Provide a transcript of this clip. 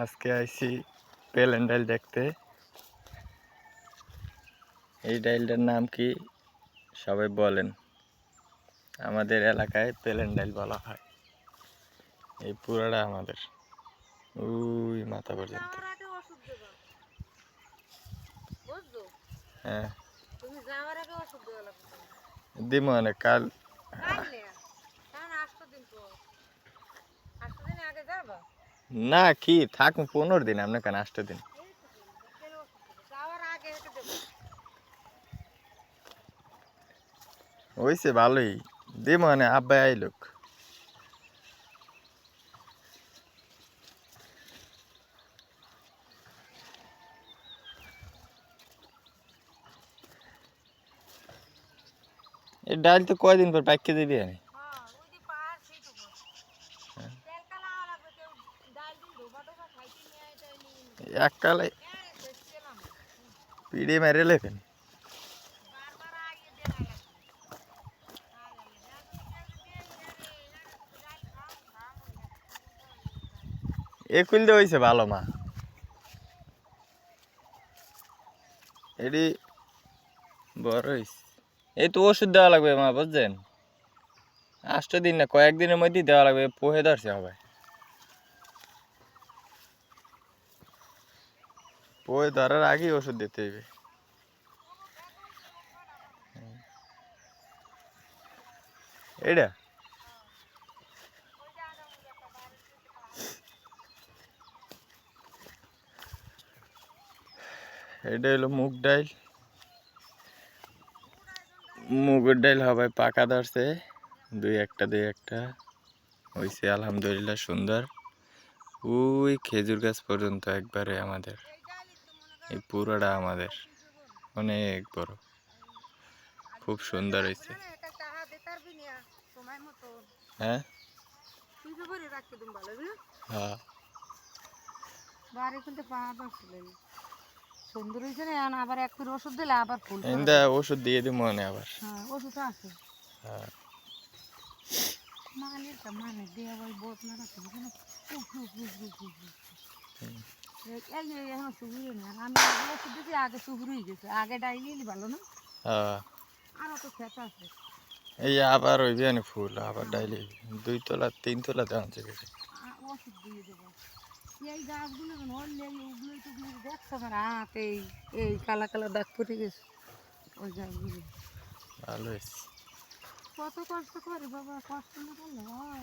আজকে আইছি প্লেন ডাইল দেখতে। এই ডাইলটার নাম কি সবাই বলেন? আমাদের এলাকায় প্লেন ডাইল বলা হয়। এই পুরাটা আমাদের ওই মাথা পর্যন্ত। হ্যাঁ দিমো অনেক কাল না কি থাকুন 15 দিন আপনার কেন 8 দিন হয়েছে ভালোই দিমো মানে আব্বাই আইলুক। এই ডাল তো কয়দিন পর পাইকে দিবি আমি এককালে পিড়ে মেরে লেখেন এ খুলতে হয়েছে ভালো মা এটি বড় হয়েছে। এই তো ওষুধ দেওয়া লাগবে মা বুঝছেন 8 দিন না কয়েকদিনের মধ্যেই দেওয়া লাগবে পোহে ধরছে হবে পোহে ধরার আগেই ওষুধ দিতে হবে। এটা এটা হলো মুগ ডাইল মুগের ডাইল হবে পাকা ধরছে দুই একটা হয়েছে আলহামদুলিল্লাহ সুন্দর। ওই খেজুর গাছ পর্যন্ত একবারে আমাদের এই পুরোটা আমাদের অনেক বড় খুব সুন্দর হয়েছে। হ্যাঁ হ্যাঁ সুন্দর হয়েছে না আবার এক ফির ওষুধ দিলে আবার ফুল ওষুধ দিয়ে দিই মনে আবার ওষুধ আছে হ্যাঁ মানে দিয়ে আবার বোট না রাখতে এখন শুকুরে না আমি ওষুধ দিয়েছি আগে শুকুরই গেছে আগে ডাইলি ভালো না হ্যাঁ আরও তো খেত আছে এই আবার ওই বিয়ানি ফুল আবার ডাইলি 2 তোলা 3 তোলা দেওয়া যাবে ওষুধ দিয়ে দেবো এই গাছগুলো হলে ওগুলো টুগুলো দেখছো আমার হাত এই কালা কালা দাগ পড়ে গেছে ওই গাছগুলো ভালো হয়েছে। কত কষ্ট করে বাবা কষ্ট না করলে হয়